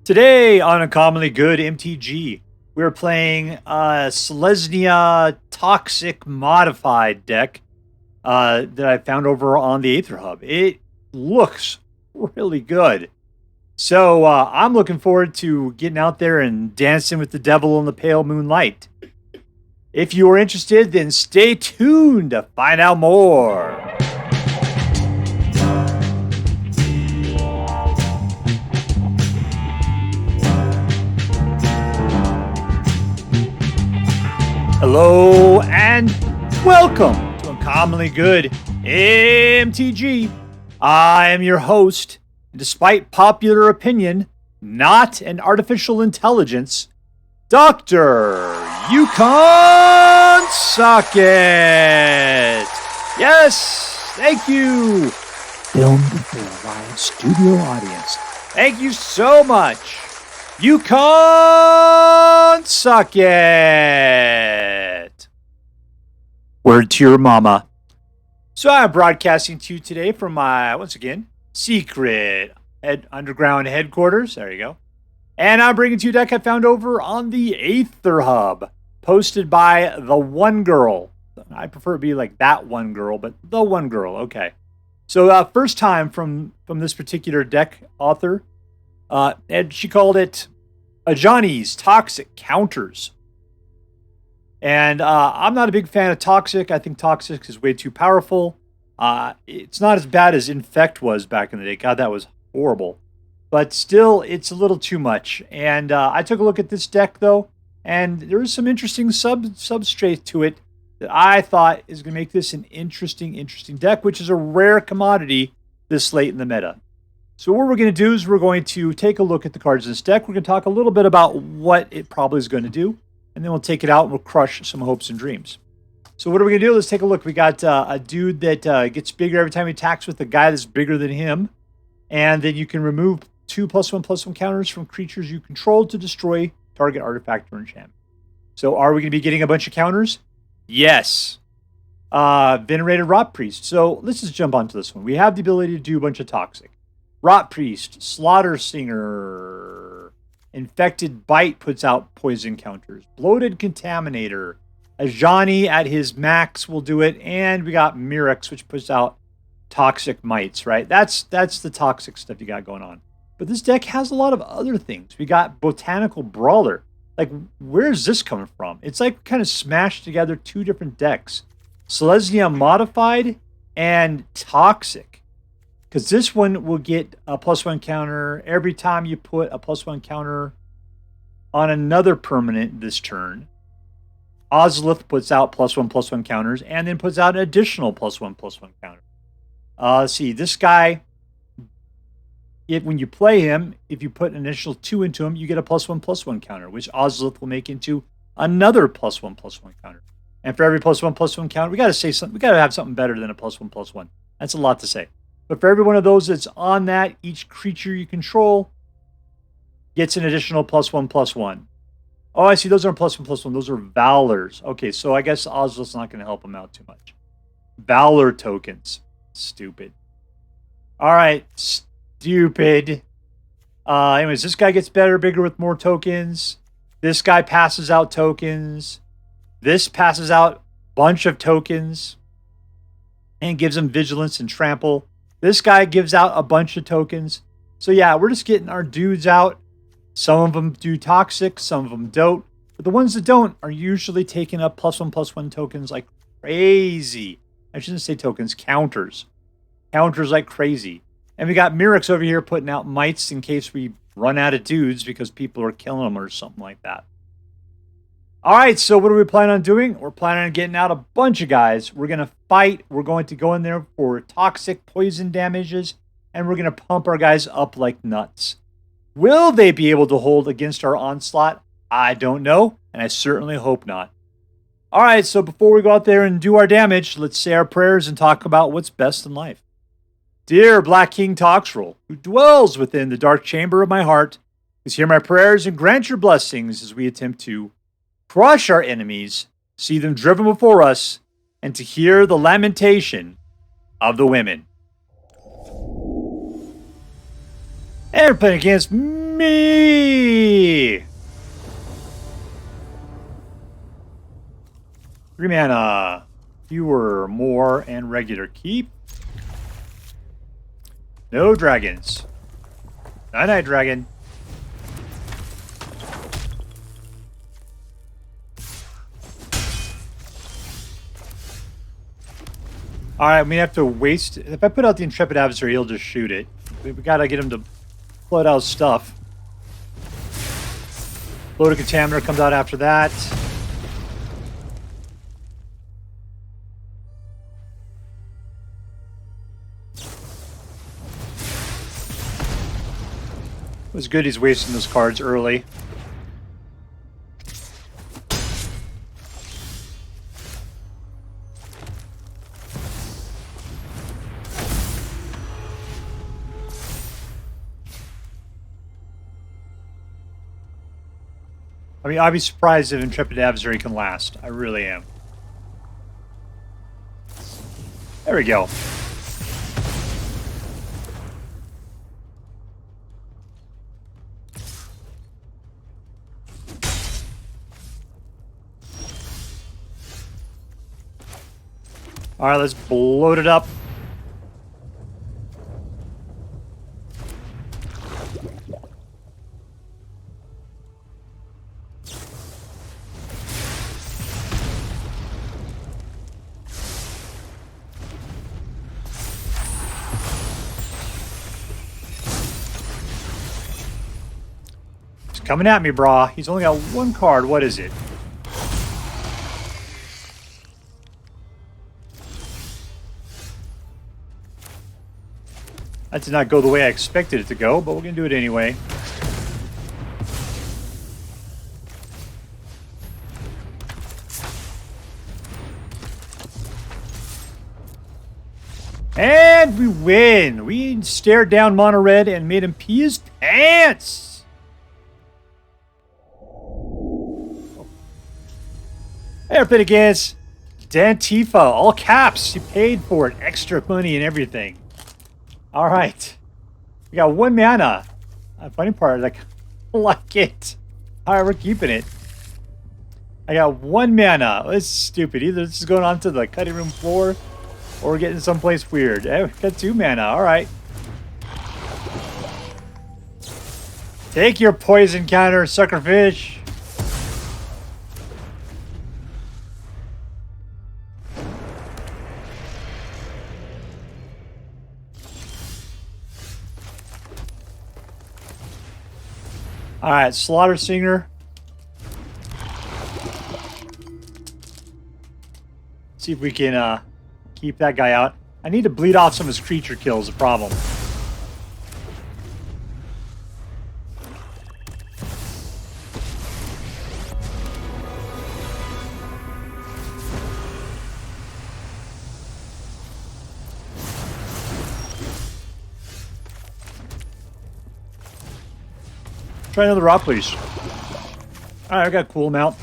Today on Uncommonly Good MTG, we're playing Selesnya Toxic Modified deck that I found over on the Aether Hub. It looks really good. So I'm looking forward to getting out there and dancing with the devil in the pale moonlight. If you are interested, then stay tuned to find out more. Hello and welcome to Uncommonly Good MTG. I am your host, and despite popular opinion, not an artificial intelligence, Dr. Yukon Socket. Yes, thank you. Filmed for a live studio audience. Thank you so much. Yukon Socket. Word to your mama. So I'm broadcasting to you today from my, once again, secret underground headquarters. There you go. And I'm bringing to you a deck I found over on the Aether Hub, posted by TheOneGirl. I prefer it to be like that one girl, but TheOneGirl. Okay. So first time from this particular deck author. And she called it Ajani's Toxic Counters. And I'm not a big fan of Toxic. I think Toxic is way too powerful. It's not as bad as Infect was back in the day. God, that was horrible. But still, it's a little too much. And I took a look at this deck, though, and there was some interesting substrate to it that I thought is going to make this an interesting deck, which is a rare commodity this late in the meta. So what we're going to do is we're going to take a look at the cards in this deck. We're going to talk a little bit about what it probably is going to do, and then we'll take it out and we'll crush some hopes and dreams. So what are we going to do? Let's take a look. We got a dude that gets bigger every time he attacks with a guy that's bigger than him, and then you can remove 2+1/+1 counters from creatures you control to destroy target artifact or enchantment. So are we going to be getting a bunch of counters? Yes. Venerated Rotpriest. So let's just jump onto this one. We have the ability to do a bunch of Toxic. Rotpriest, Slaughter Singer, Infected Bite puts out poison counters. Bloated Contaminator, Ajani at his max will do it, and we got Mirrex, which puts out Toxic Mites, right? That's the toxic stuff you got going on. But this deck has a lot of other things. We got Botanical Brawler. Like, where's this coming from? It's like kind of smashed together two different decks. Selesnya Modified and Toxic. Because this one will get a +1 counter every time you put a +1 counter on another permanent this turn. Ozolith puts out +1/+1 counters and then puts out an additional +1/+1 counter. Let's see, this guy, when you play him, if you put an initial 2 into him, you get a +1/+1 counter, which Ozolith will make into another +1/+1 counter. And for every +1/+1 counter, we got to say something. We got to have something better than a +1/+1. That's a lot to say. But for every one of those that's on that, each creature you control gets an additional +1/+1. Oh, I see. Those aren't +1/+1. Those are Valors. Okay, so I guess Ozolith's not going to help him out too much. Valor tokens. Stupid. All right, stupid. Anyways, this guy gets better, bigger with more tokens. This guy passes out tokens. This passes out a bunch of tokens and gives him vigilance and trample. This guy gives out a bunch of tokens. So yeah, we're just getting our dudes out. Some of them do Toxic, some of them don't. But the ones that don't are usually taking up +1/+1 tokens like crazy. I shouldn't say tokens, counters. Counters like crazy. And we got Mirrex over here putting out mites in case we run out of dudes because people are killing them or something like that. All right, so what are we planning on doing? We're planning on getting out a bunch of guys. We're going to fight. We're going to go in there for toxic poison damages, and we're going to pump our guys up like nuts. Will they be able to hold against our onslaught? I don't know, and I certainly hope not. All right, so before we go out there and do our damage, let's say our prayers and talk about what's best in life. Dear Black King Toxrel, who dwells within the dark chamber of my heart, please hear my prayers and grant your blessings as we attempt to crush our enemies, see them driven before us, and to hear the lamentation of the women. And we're playing against Mirrex. Me. 3 mana. Fewer, more, and regular. Keep. No dragons. Night dragon. Alright, we have to waste... If I put out the Intrepid Adversary, he'll just shoot it. We gotta get him to float out stuff. Bloated Contaminator comes out after that. It was good he's wasting those cards early. I mean, I'd be surprised if Intrepid Adversary can last. I really am. There we go. Alright, let's bloat it up. He's coming at me, brah. He's only got one card. What is it? That did not go the way I expected it to go, but we're going to do it anyway. And we win! We stared down Mono Red and made him pee his pants! There, Pitigans! Dantifa, all caps! You paid for it, extra money and everything. Alright. We got 1 mana. Funny part, like, I like it. Alright, we're keeping it. I got 1 mana. This is stupid. Either this is going on to the cutting room floor, or we're getting someplace weird. Hey, we got 2 mana. Alright. Take your poison counter, suckerfish. Alright, Slaughter Singer. See if we can keep that guy out. I need to bleed off some of his creature kills, the problem. Try another Rotpriest. Alright, I got a cool amount.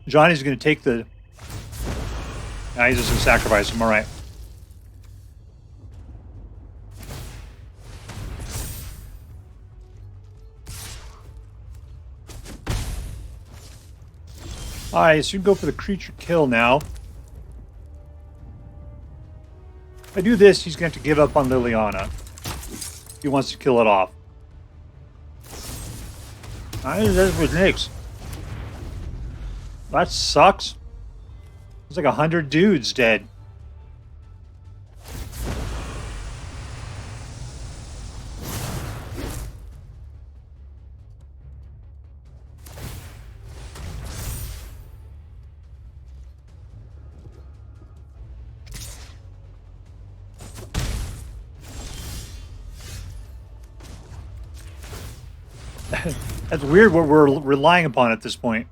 Ajani's going to take the... Nah, he's just going to sacrifice him. Alright. Alright, so you can go for the creature kill now. If I do this, he's going to have to give up on Liliana. He wants to kill it off. That's with Nyx. That sucks. There's like 100 dudes dead. That's weird what we're relying upon at this point.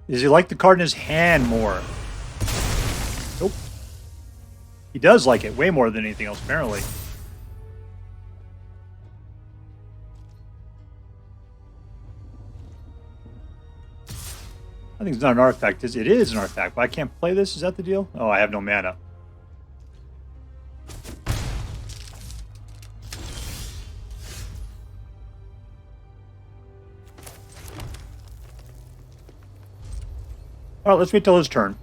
Does he like the card in his hand more? Nope. He does like it way more than anything else, apparently. I think it's not an artifact. It is an artifact, but I can't play this. Is that the deal? Oh, I have no mana. All right, let's wait till his turn.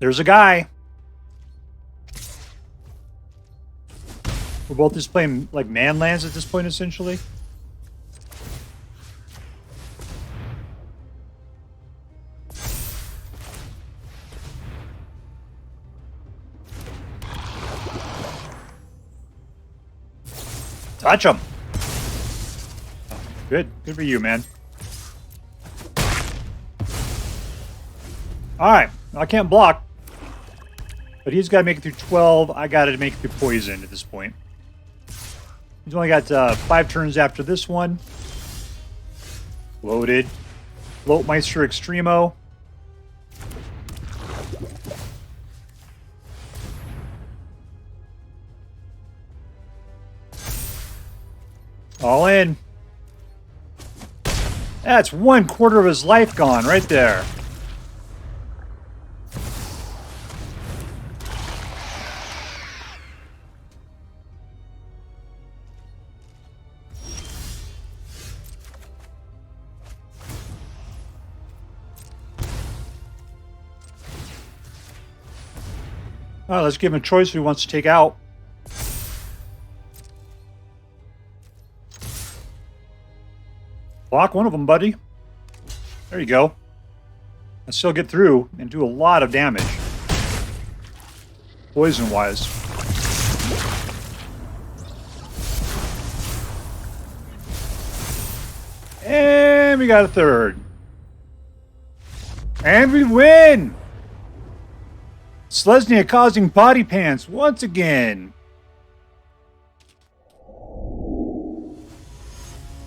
There's a guy. We're both just playing like man lands at this point, essentially. Touch him. Good. Good for you, man. All right. I can't block. But he's got to make it through 12. I got to make it through poison at this point. He's only got 5 turns after this one. Loaded. Bloatmeister Extremo. All in. That's 1/4 of his life gone right there. All right, let's give him a choice who he wants to take out. Block one of them, buddy. There you go. I still get through and do a lot of damage. Poison-wise. And we got a third. And we win! Selesnya causing potty pants once again.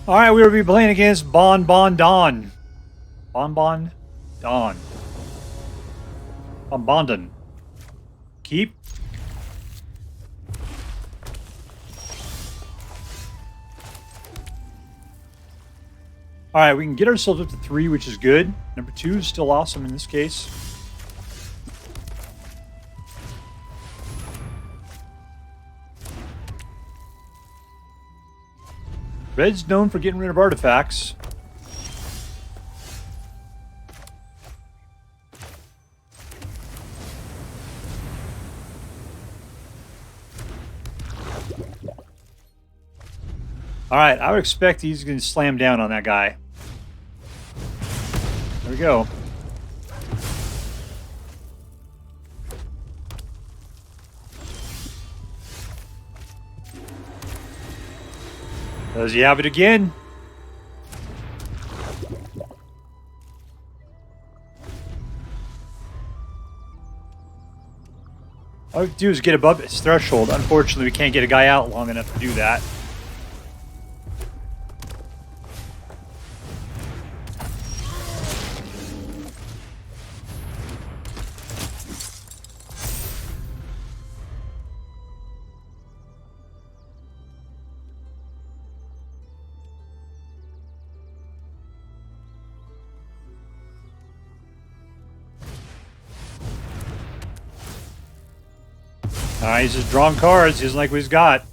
Alright, we will be playing against bonbondon. Bonbondon. Bonbondon. Keep. Alright, we can get ourselves up to 3, which is good. Number 2 is still awesome in this case. Red's known for getting rid of artifacts. Alright, I would expect he's going to slam down on that guy. There we go. Does he have it again? All we have to do is get above its threshold. Unfortunately, we can't get a guy out long enough to do that. He's just drawing cards. He doesn't like what he's got.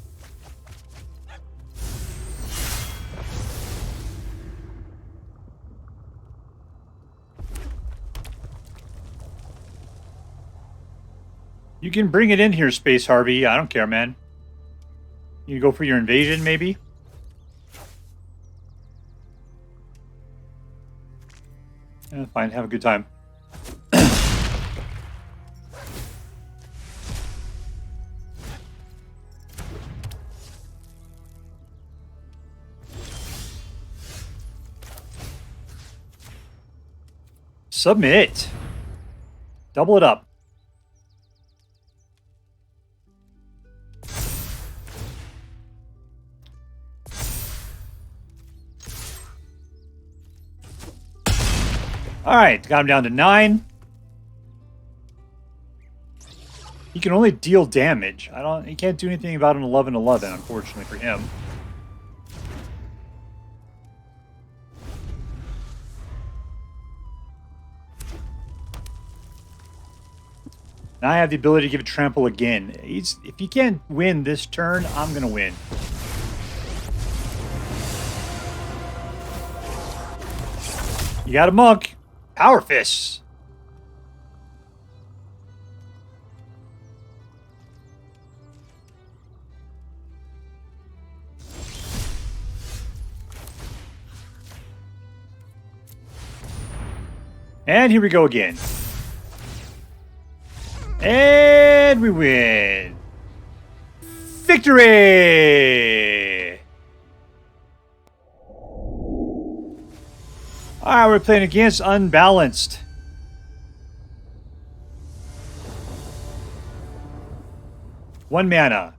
You can bring it in here, Space Harvey. I don't care, man. You can go for your invasion, maybe? Yeah, fine. Have a good time. Submit. Double it up. All right, got him down to 9. He can only deal damage. He can't do anything about an 11/11, unfortunately for him. Now I have the ability to give it trample again. If he can't win this turn, I'm gonna win. You got a monk. Power fists. And here we go again. And we win. Victory! Alright, we're playing against Unbalanced. One mana.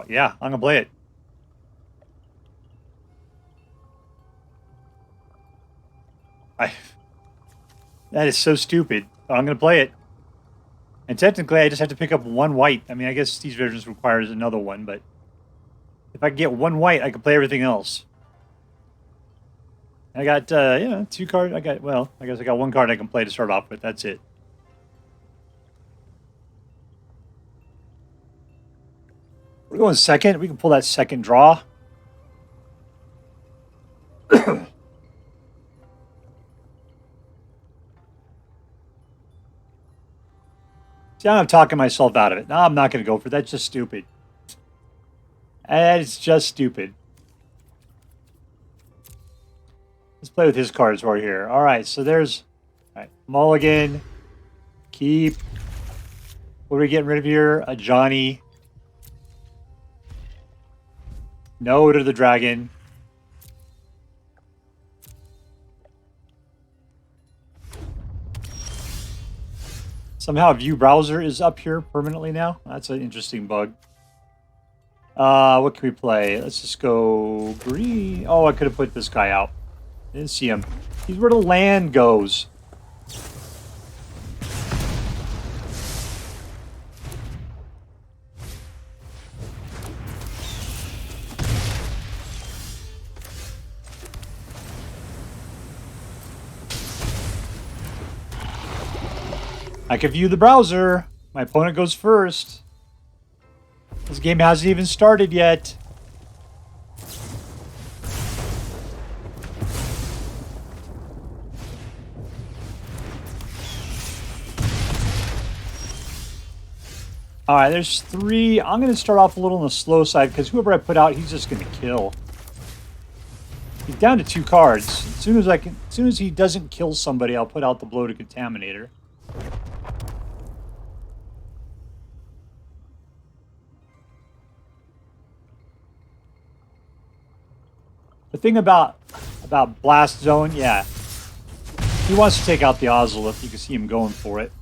Yeah, I'm gonna play it. That is so stupid. But I'm gonna play it. And technically, I just have to pick up 1 white. I mean, I guess these versions requires another one, but if I can get 1 white, I can play everything else. I got, 2 cards. I guess I got 1 card I can play to start off with. That's it. We're going second. We can pull that second draw. See, I'm talking myself out of it. No, I'm not going to go for that. That's just stupid. It's just stupid. Let's play with his cards right here. All right, so there's... All right, Mulligan. Keep. What are we getting rid of here? Ajani. No to the dragon. Somehow view browser is up here permanently now. That's an interesting bug. What can we play? Let's just go green. Oh, I could have put this guy out. Didn't see him. He's where the land goes. I can view the browser. My opponent goes first. This game hasn't even started yet. Alright, there's 3. I'm going to start off a little on the slow side because whoever I put out, he's just going to kill. He's down to 2 cards. As soon as he doesn't kill somebody, I'll put out the Bloated Contaminator. The thing about Blast Zone, yeah, he wants to take out the Ozolith. You can see him going for it.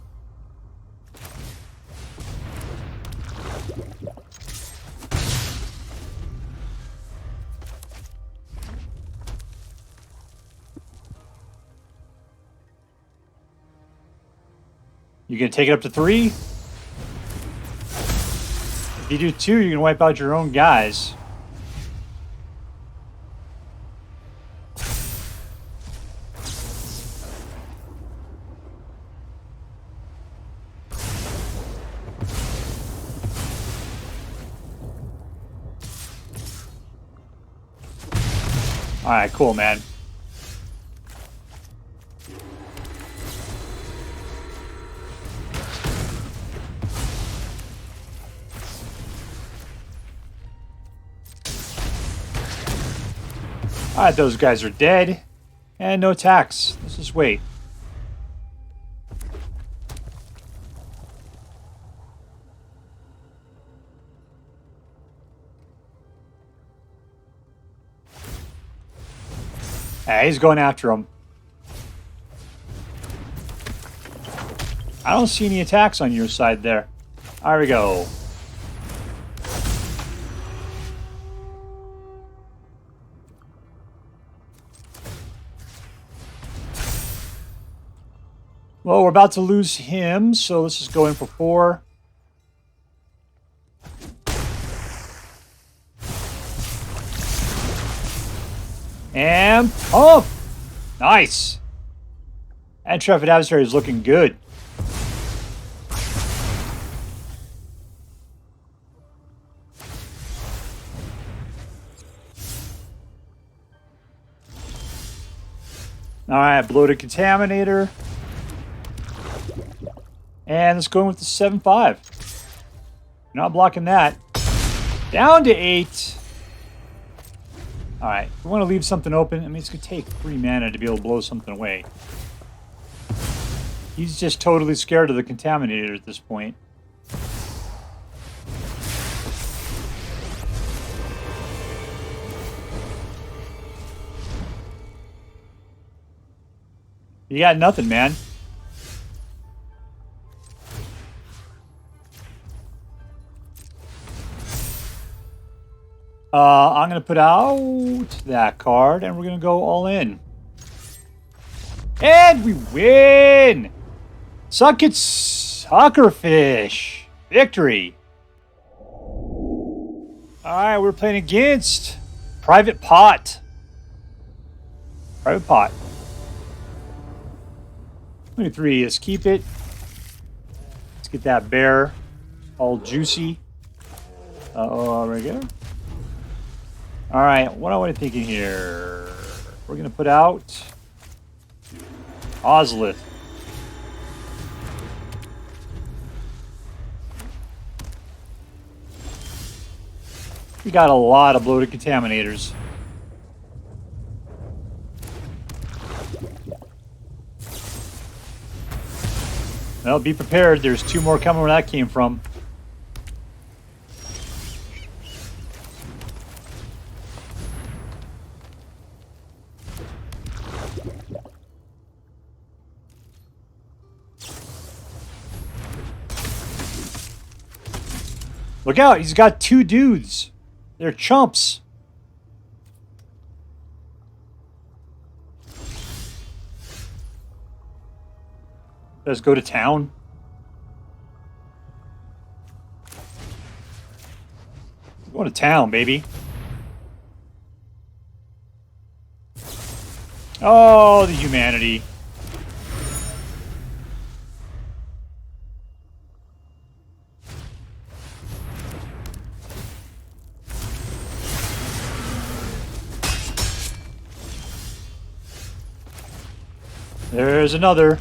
You gonna take it up to 3? If you do 2, you can wipe out your own guys. Alright, cool, man. Alright, those guys are dead. And no attacks. Let's just wait. Hey, he's going after him. I don't see any attacks on your side there. There we go. Well, we're about to lose him, so let's just go in for 4. And pump! Nice! Intrepid Adversary is looking good. Alright, Bloated Contaminator. And let's go in with the 7-5. Not blocking that. Down to 8. Alright, we want to leave something open. I mean, it's going to take 3 mana to be able to blow something away. He's just totally scared of the Contaminator at this point. You got nothing, man. I'm going to put out that card, and we're going to go all in. And we win! Suck it, Suckerfish! Victory! Alright, we're playing against Pvt.Pot. Pvt.Pot. 23, let's keep it. Let's get that bear all juicy. Right there. Alright, what am I thinking here? We're going to put out Ozolith. We got a lot of Bloated Contaminators. Well, be prepared. There's 2 more coming where that came from. Look out, he's got 2 dudes. They're chumps. Let's go to town. Going to town, baby. Oh, the humanity. There's another.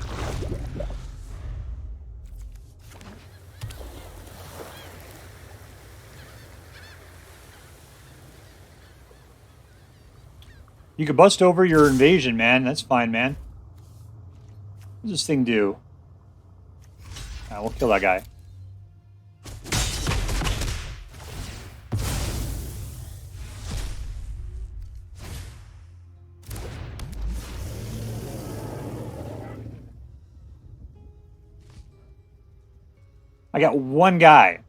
You can bust over your invasion, man. That's fine, man. What does this thing do? We'll kill that guy. I got 1 guy.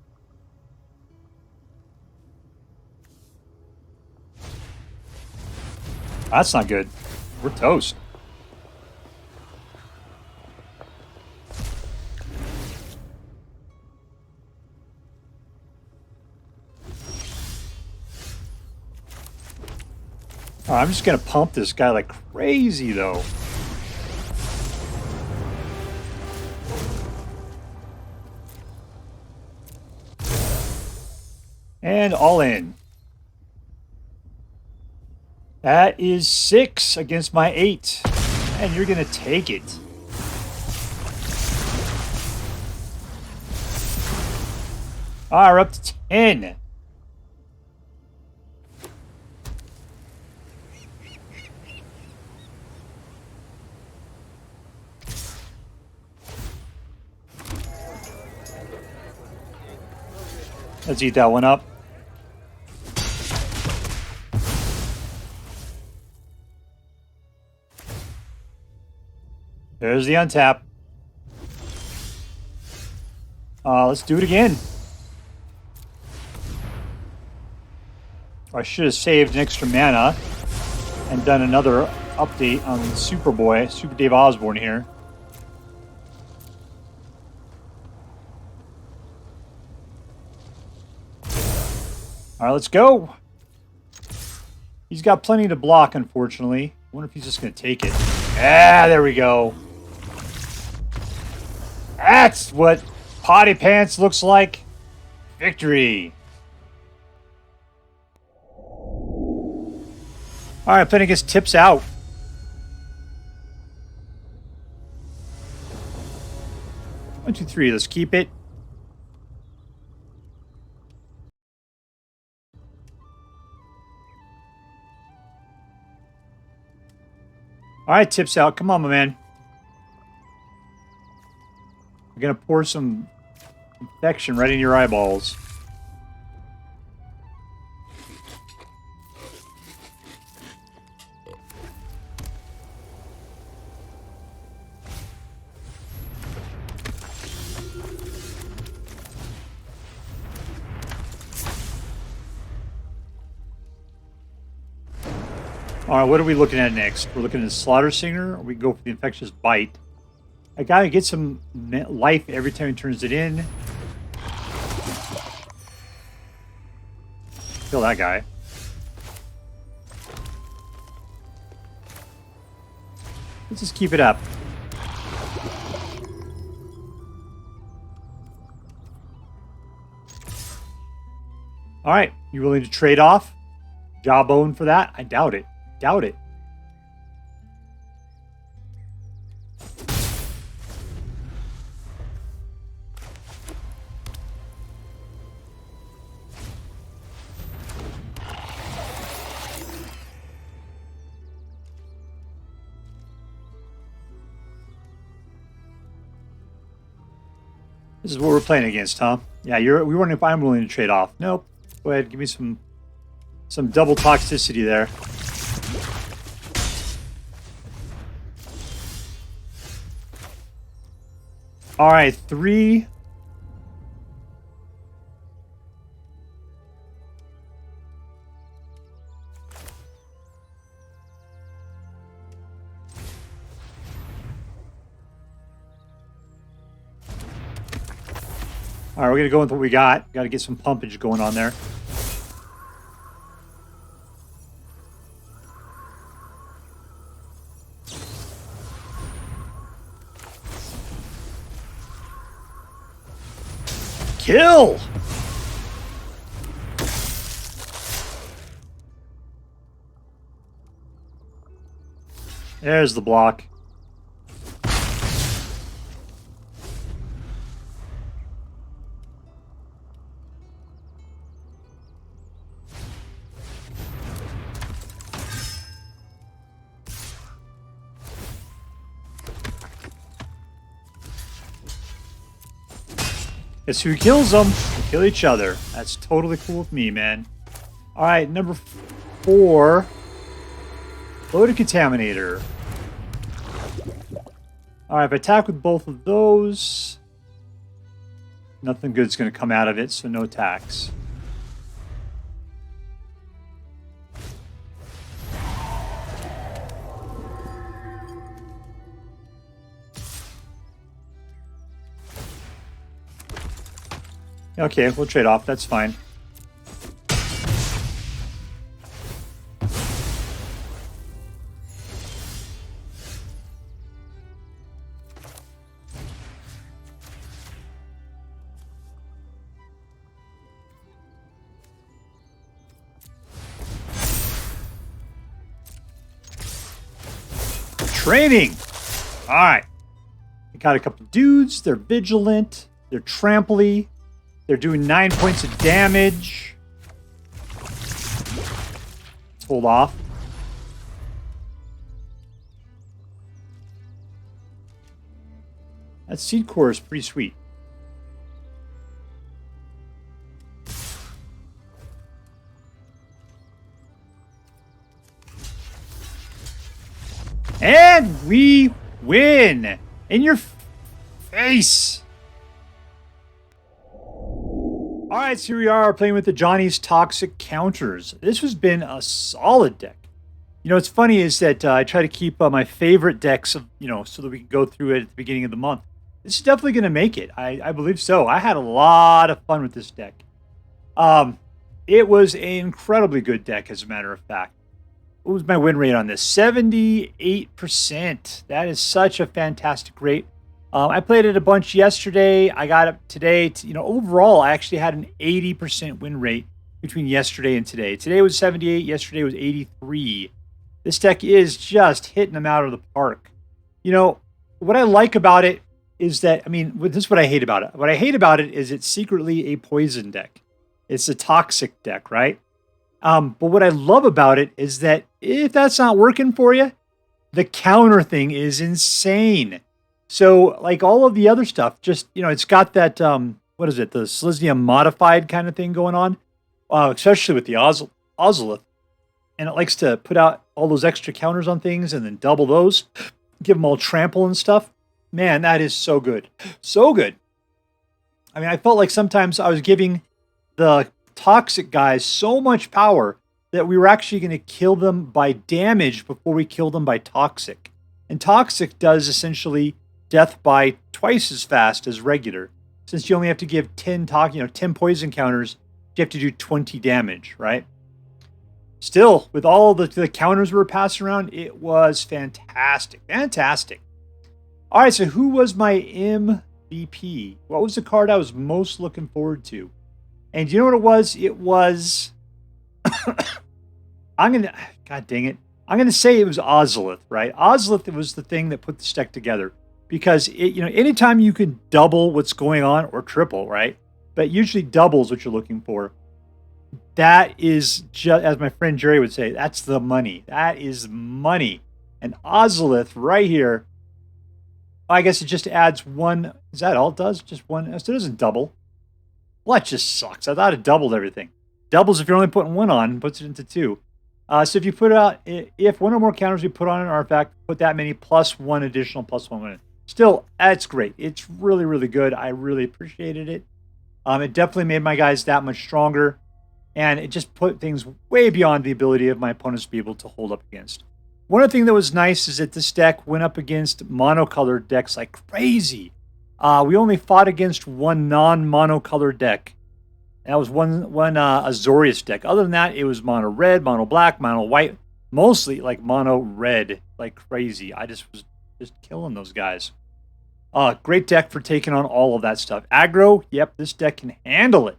That's not good. We're toast. Oh, I'm just going to pump this guy like crazy, though. And all in. That is 6 against my 8. And you're going to take it. Alright, we're up to 10. Let's eat that one up. There's the untap. Let's do it again. I should have saved an extra mana and done another update on Superboy, Super Dave Osborne here. All right, let's go. He's got plenty to block, unfortunately. I wonder if he's just going to take it. Ah, there we go. That's what Potty Pants looks like. Victory. All right, playing against TipsOut. One, two, three. Let's keep it. All right, TipsOut. Come on, my man. I'm going to pour some infection right in your eyeballs. All right, what are we looking at next? We're looking at Slaughter Singer, or we go for the Infectious Bite. I gotta get some life every time he turns it in. Kill that guy. Let's just keep it up. All right, you willing to trade off? Jawbone for that? I doubt it. Doubt it. This is what we're playing against, huh? Yeah, we weren't if I'm willing to trade off. Nope. Go ahead, give me some double toxicity there. All right, 3. All right, we're gonna go with what we got. Got to get some pumpage going on there. Kill! There's the block. Guess who kills them? We kill each other. That's totally cool with me, man. All right, number 4. Bloated Contaminator. All right, if I attack with both of those, nothing good's going to come out of it, so no attacks. Okay, we'll trade off. That's fine. Training! Alright. I got a couple dudes. They're vigilant. They're tramply. They're doing 9 points of damage. Let's hold off. That Seedcore is pretty sweet. And we win in your face. All right, so here we are playing with the Ajani's Toxic Counters. This has been a solid deck. You know, what's funny is that I try to keep my favorite decks, so that we can go through it at the beginning of the month. This is definitely going to make it. I believe so. I had a lot of fun with this deck. It was an incredibly good deck, as a matter of fact. What was my win rate on this? 78%. That is such a fantastic rate. I played it a bunch yesterday. I got up today. Overall, I actually had an 80% win rate between yesterday and today. Today was 78. Yesterday was 83. This deck is just hitting them out of the park. What I like about it is that, this is what I hate about it. What I hate about it is it's secretly a poison deck. It's a toxic deck, right? But what I love about it is that if that's not working for you, the counter thing is insane. So, like all of the other stuff, just, it's got that, the Selesnya modified kind of thing going on, especially with the Ozolith. And it likes to put out all those extra counters on things and then double those, give them all trample and stuff. Man, that is so good. So good. I felt like sometimes I was giving the toxic guys so much power that we were actually going to kill them by damage before we killed them by toxic. And toxic does essentially death by twice as fast as regular. Since you only have to give 10 poison counters, you have to do 20 damage, right? Still, with all the counters we were passing around, it was fantastic. Fantastic. All right, so who was my MVP? What was the card I was most looking forward to? And you know what it was? It was... God dang it. I'm going to say it was Ozolith, right? Ozolith was the thing that put this deck together. Because, anytime you can double what's going on, or triple, right? But usually double is what you're looking for. That is, just as my friend Jerry would say, that's the money. That is money. And Ozolith right here, I guess it just adds one. Is that all it does? Just one. It doesn't double. Well, that just sucks. I thought it doubled everything. Doubles if you're only putting one on, puts it into two. So if you put out, if one or more counters we put on an artifact, put that many plus one additional plus one. Still, that's great. It's really, really good. I really appreciated it. It definitely made my guys that much stronger. And it just put things way beyond the ability of my opponents to be able to hold up against. One other thing that was nice is that this deck went up against monocolored decks like crazy. We only fought against one non-monocolored deck. And that was one Azorius deck. Other than that, it was mono red, mono black, mono white. Mostly like mono red, like crazy. I just was killing those guys. Great deck for taking on all of that stuff. Aggro, yep, this deck can handle it.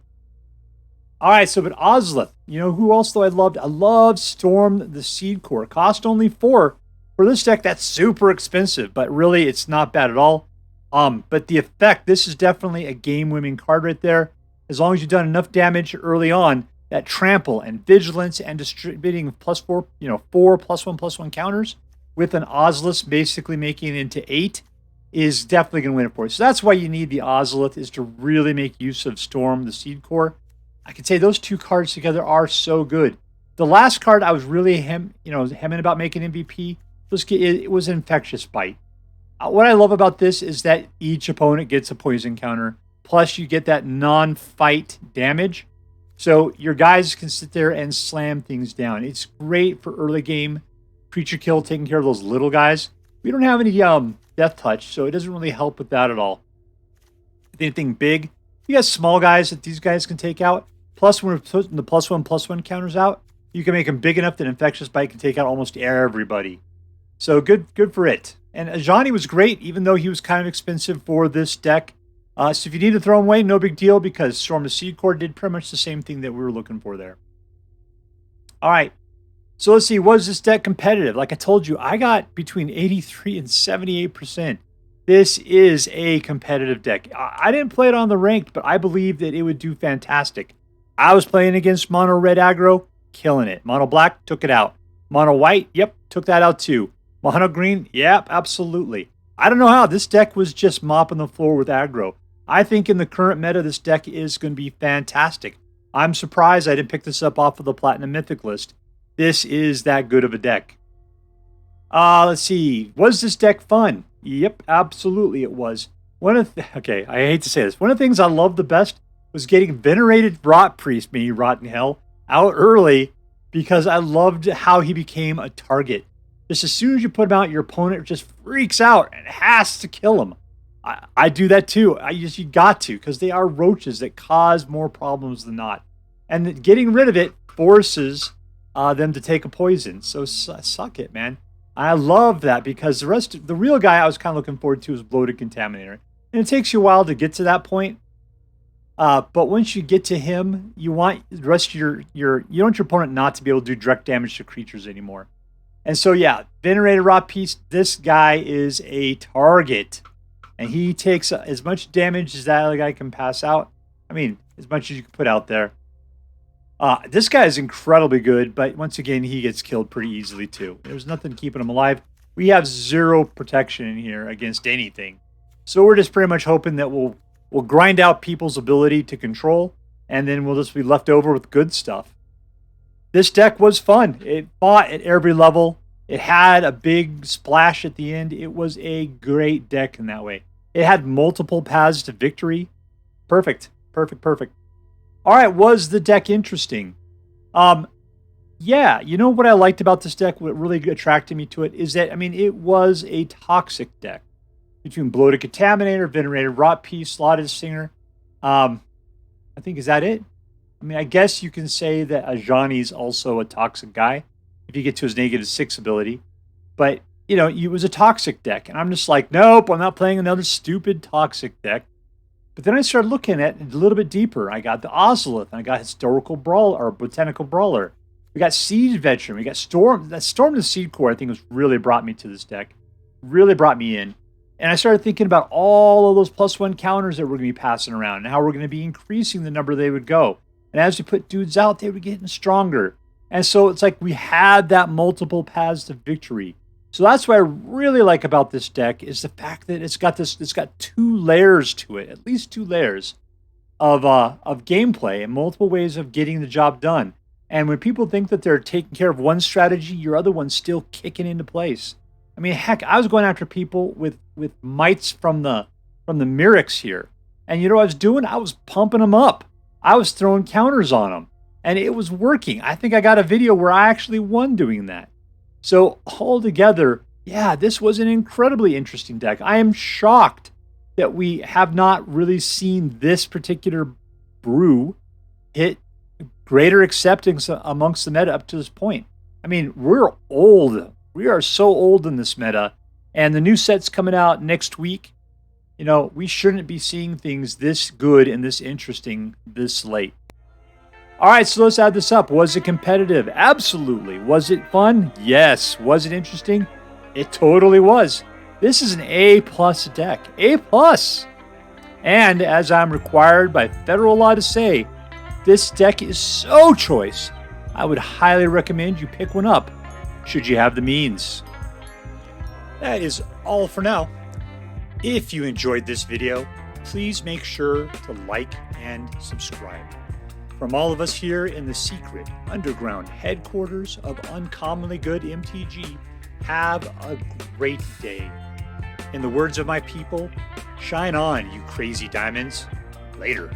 All right, so but Ozolith, who else though I loved? I loved Storm the Seedcore. Cost only 4. For this deck, that's super expensive, but really it's not bad at all. But the effect, this is definitely a game-winning card right there. As long as you've done enough damage early on, that trample and vigilance and distributing +4, 4 +1/+1 counters with an Ozolith basically making it into 8 is definitely going to win it for you. So that's why you need the Ozolith, is to really make use of Storm the Seedcore. I can say those two cards together are so good. The last card I was really hemming about making MVP was Infectious Bite. What I love about this is that each opponent gets a poison counter, plus you get that non-fight damage. So your guys can sit there and slam things down. It's great for early game creature kill, taking care of those little guys. We don't have any death touch, so it doesn't really help with that at all. If anything big, you got small guys that these guys can take out. Plus, when we're putting the +1/+1 counters out, you can make them big enough that Infectious Bite can take out almost everybody. So good for it. And Ajani was great, even though he was kind of expensive for this deck. So if you need to throw him away, no big deal, because Storm the Seedcore did pretty much the same thing that we were looking for there. All right. So let's see, was this deck competitive? Like I told you, I got between 83 and 78%. This is a competitive deck. I didn't play it on the ranked, but I believe that it would do fantastic. I was playing against mono red aggro, killing it. Mono black, took it out. Mono white, yep, took that out too. Mono green, yep, absolutely. I don't know how. This deck was just mopping the floor with aggro. I think in the current meta, this deck is going to be fantastic. I'm surprised I didn't pick this up off of the Platinum Mythic list. This is that good of a deck. Let's see. Was this deck fun? Yep, absolutely it was. Okay, I hate to say this. One of the things I loved the best was getting Venerated Rotpriest, meaning Rotten Hell, out early because I loved how he became a target. Just as soon as you put him out, your opponent just freaks out and has to kill him. I do that too. You got to, because they are roaches that cause more problems than not. And getting rid of it forces them to take a poison. So suck it, man. I love that because the real guy I was kind of looking forward to is Bloated Contaminator. And it takes you a while to get to that point. But once you get to him, you want the rest of you want your opponent not to be able to do direct damage to creatures anymore. And so yeah, Venerated Rotpriest, this guy is a target. And he takes as much damage as that other guy can pass out. I mean, as much as you can put out there. This guy is incredibly good, but once again, he gets killed pretty easily too. There's nothing keeping him alive. We have 0 protection in here against anything. So we're just pretty much hoping that we'll grind out people's ability to control, and then we'll just be left over with good stuff. This deck was fun. It fought at every level. It had a big splash at the end. It was a great deck in that way. It had multiple paths to victory. Perfect. All right, was the deck interesting? Yeah, you know what I liked about this deck, what really attracted me to it, is that, I mean, it was a toxic deck. Between Bloated Contaminator, Venerated Rotpriest, Slotted Singer. I think, is that it? I mean, I guess you can say that Ajani's also a toxic guy if you get to his -6 ability. But, you know, it was a toxic deck. And I'm just like, nope, I'm not playing another stupid toxic deck. But then I started looking at it a little bit deeper. I got the Ozolith, and I got Historical Brawler, or Botanical Brawler. We got Siege Veteran. We got Storm the Seedcore, I think, was really brought me to this deck. Really brought me in. And I started thinking about all of those +1 counters that we're going to be passing around and how we're going to be increasing the number they would go. And as we put dudes out, they were getting stronger. And so it's like we had that multiple paths to victory. So that's what I really like about this deck is the fact that it's got 2 layers to it, at least 2 layers of gameplay and multiple ways of getting the job done. And when people think that they're taking care of one strategy, your other one's still kicking into place. I mean, heck, I was going after people with mites from the Mirrex here. And you know what I was doing? I was pumping them up. I was throwing counters on them. And it was working. I think I got a video where I actually won doing that. So altogether, yeah, this was an incredibly interesting deck. I am shocked that we have not really seen this particular brew hit greater acceptance amongst the meta up to this point. I mean, we're old. We are so old in this meta. And the new set's coming out next week. You know, we shouldn't be seeing things this good and this interesting this late. All right, so let's add this up. Was it competitive? Absolutely. Was it fun? Yes. Was it interesting? It totally was. This is an A+ deck. A+. And as I'm required by federal law to say, this deck is so choice. I would highly recommend you pick one up, should you have the means. That is all for now. If you enjoyed this video, please make sure to like and subscribe. From all of us here in the secret underground headquarters of Uncommonly Good MTG, have a great day. In the words of my people, shine on, you crazy diamonds. Later.